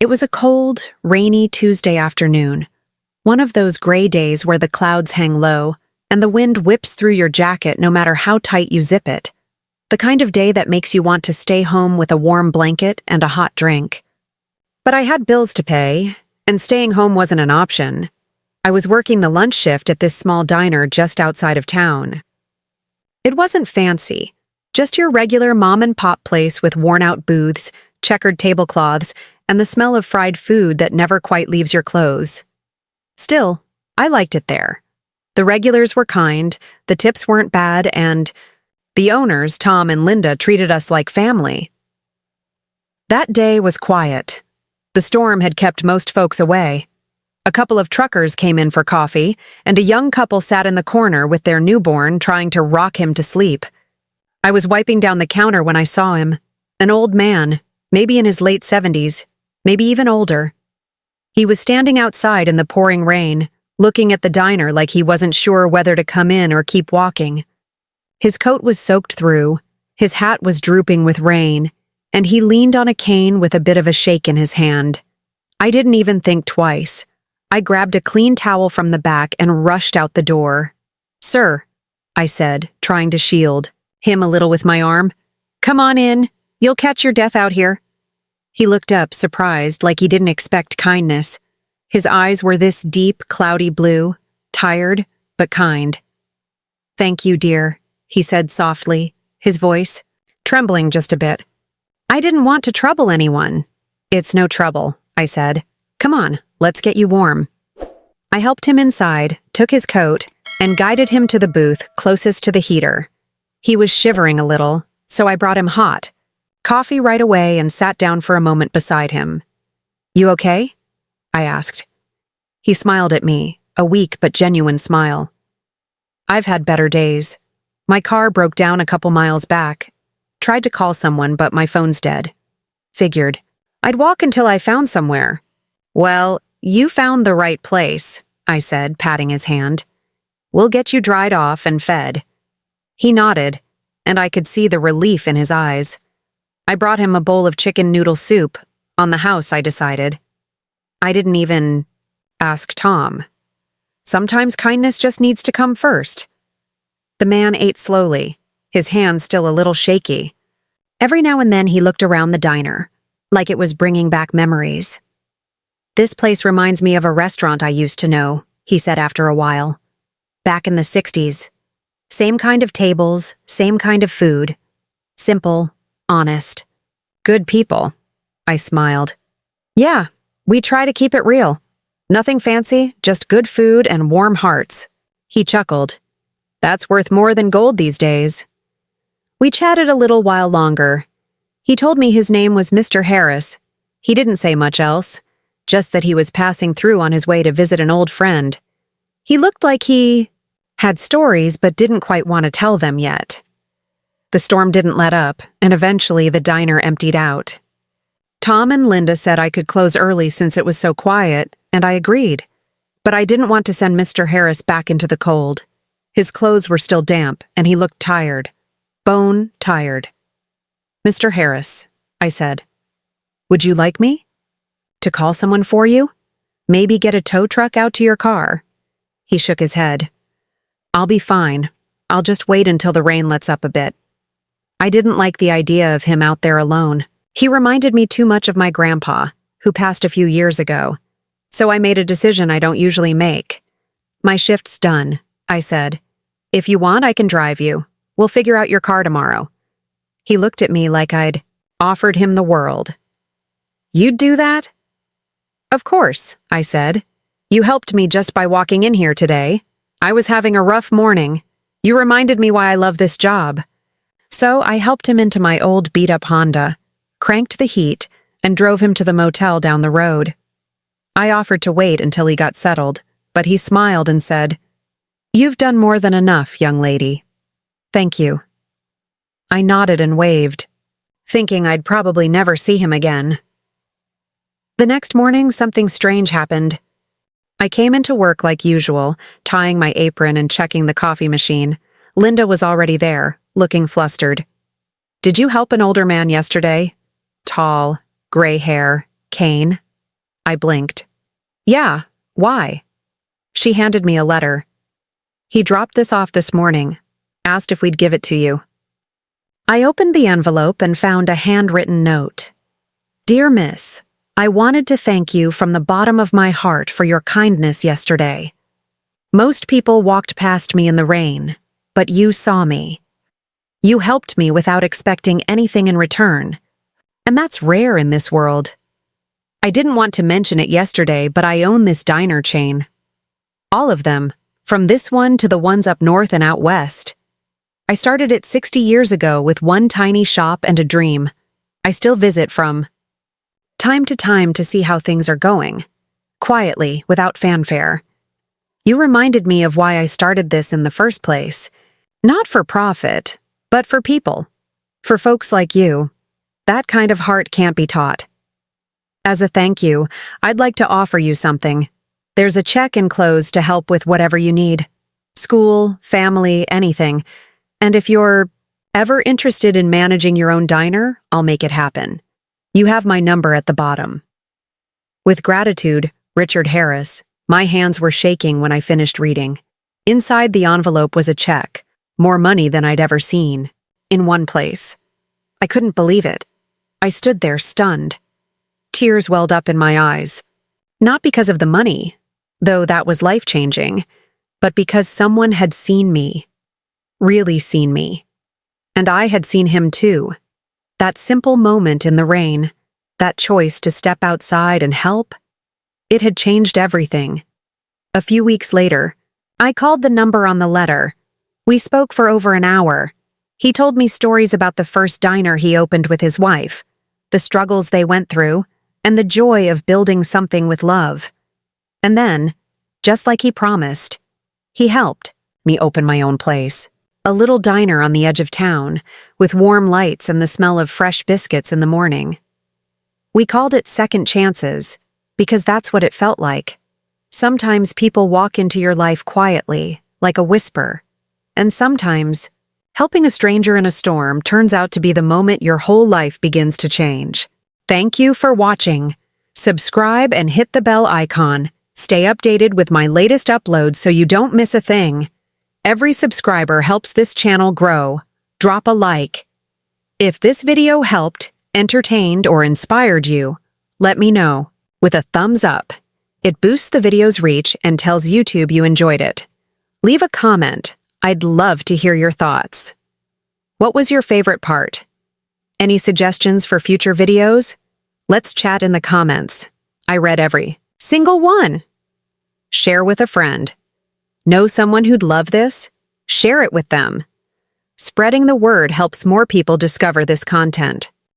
It was a cold, rainy Tuesday afternoon, one of those gray days where the clouds hang low and the wind whips through your jacket no matter how tight you zip it. The kind of day that makes you want to stay home with a warm blanket and a hot drink. But I had bills to pay, and staying home wasn't an option. I was working the lunch shift at this small diner just outside of town. It wasn't fancy, just your regular mom-and-pop place with worn-out booths, checkered tablecloths, and the smell of fried food that never quite leaves your clothes. Still, I liked it there. The regulars were kind, the tips weren't bad, and the owners, Tom and Linda, treated us like family. That day was quiet. The storm had kept most folks away. A couple of truckers came in for coffee, and a young couple sat in the corner with their newborn trying to rock him to sleep. I was wiping down the counter when I saw him. An old man, maybe in his late 70s, maybe even older. He was standing outside in the pouring rain, looking at the diner like he wasn't sure whether to come in or keep walking. His coat was soaked through, his hat was drooping with rain, and he leaned on a cane with a bit of a shake in his hand. I didn't even think twice. I grabbed a clean towel from the back and rushed out the door. "Sir," I said, trying to shield him a little with my arm. "Come on in. You'll catch your death out here." He looked up, surprised, like he didn't expect kindness. His eyes were this deep, cloudy blue, tired, but kind. "Thank you, dear," he said softly, his voice trembling just a bit. "I didn't want to trouble anyone." "It's no trouble," I said. "Come on, let's get you warm." I helped him inside, took his coat, and guided him to the booth closest to the heater. He was shivering a little, so I brought him hot coffee right away and sat down for a moment beside him. "You okay?" I asked. He smiled at me, a weak but genuine smile. "I've had better days. My car broke down a couple miles back. Tried to call someone, but my phone's dead. Figured I'd walk until I found somewhere." "Well, you found the right place," I said, patting his hand. "We'll get you dried off and fed." He nodded, and I could see the relief in his eyes. I brought him a bowl of chicken noodle soup, on the house, I decided. I didn't even ask Tom. Sometimes kindness just needs to come first. The man ate slowly, his hands still a little shaky. Every now and then he looked around the diner, like it was bringing back memories. "This place reminds me of a restaurant I used to know," he said after a while. "Back in the 60s. Same kind of tables, same kind of food. Simple, honest. Good people." I smiled. "Yeah, we try to keep it real. Nothing fancy, just good food and warm hearts." He chuckled. "That's worth more than gold these days." We chatted a little while longer. He told me his name was Mr. Harris. He didn't say much else, just that he was passing through on his way to visit an old friend. He looked like he had stories but didn't quite want to tell them yet. The storm didn't let up, and eventually the diner emptied out. Tom and Linda said I could close early since it was so quiet, and I agreed. But I didn't want to send Mr. Harris back into the cold. His clothes were still damp, and he looked tired. Bone tired. "Mr. Harris," I said, "would you like me to call someone for you? Maybe get a tow truck out to your car?" He shook his head. "I'll be fine. I'll just wait until the rain lets up a bit." I didn't like the idea of him out there alone. He reminded me too much of my grandpa, who passed a few years ago. So I made a decision I don't usually make. "My shift's done," I said. "If you want, I can drive you. We'll figure out your car tomorrow." He looked at me like I'd offered him the world. "You'd do that?" "Of course," I said. "You helped me just by walking in here today. I was having a rough morning. You reminded me why I love this job." So I helped him into my old beat-up Honda, cranked the heat, and drove him to the motel down the road. I offered to wait until he got settled, but he smiled and said, "You've done more than enough, young lady. Thank you." I nodded and waved, thinking I'd probably never see him again. The next morning, something strange happened. I came into work like usual, tying my apron and checking the coffee machine. Linda was already there, looking flustered. "Did you help an older man yesterday? Tall, gray hair, cane?" I blinked. Yeah, why? She handed me a letter. He dropped this off this morning, asked if we'd give it to you. I opened the envelope and found a handwritten note. Dear Miss, I wanted to thank you from the bottom of my heart for your kindness yesterday. Most people walked past me in the rain, but you saw me. You helped me without expecting anything in return, and that's rare in this world. I didn't want to mention it yesterday, but I own this diner chain. All of them, from this one to the ones up north and out west. I started it 60 years ago with one tiny shop and a dream. I still visit from time to see how things are going, quietly, without fanfare. You reminded me of why I started this in the first place. Not for profit, but for people. For folks like you. That kind of heart can't be taught. As a thank you, I'd like to offer you something. There's a check enclosed to help with whatever you need. School, family, anything. And if you're ever interested in managing your own diner, I'll make it happen. You have my number at the bottom. With gratitude, Richard Harris. My hands were shaking when I finished reading. Inside the envelope was a check, more money than I'd ever seen, in one place. I couldn't believe it. I stood there stunned. Tears welled up in my eyes. Not because of the money, though that was life-changing, but because someone had seen me. Really seen me. And I had seen him too. That simple moment in the rain, that choice to step outside and help, it had changed everything. A few weeks later, I called the number on the letter. We spoke for over an hour. He told me stories about the first diner he opened with his wife, the struggles they went through, and the joy of building something with love. And then, just like he promised, he helped me open my own place. A little diner on the edge of town, with warm lights and the smell of fresh biscuits in the morning. We called it Second Chances, because that's what it felt like. Sometimes people walk into your life quietly, like a whisper. And sometimes, helping a stranger in a storm turns out to be the moment your whole life begins to change. Thank you for watching. Subscribe and hit the bell icon. Stay updated with my latest uploads so you don't miss a thing. Every subscriber helps this channel grow. Drop a like. If this video helped, entertained, or inspired you, let me know with a thumbs up. It boosts the video's reach and tells YouTube you enjoyed it. Leave a comment. I'd love to hear your thoughts. What was your favorite part? Any suggestions for future videos? Let's chat in the comments. I read every single one. Share with a friend. Know someone who'd love this? Share it with them. Spreading the word helps more people discover this content.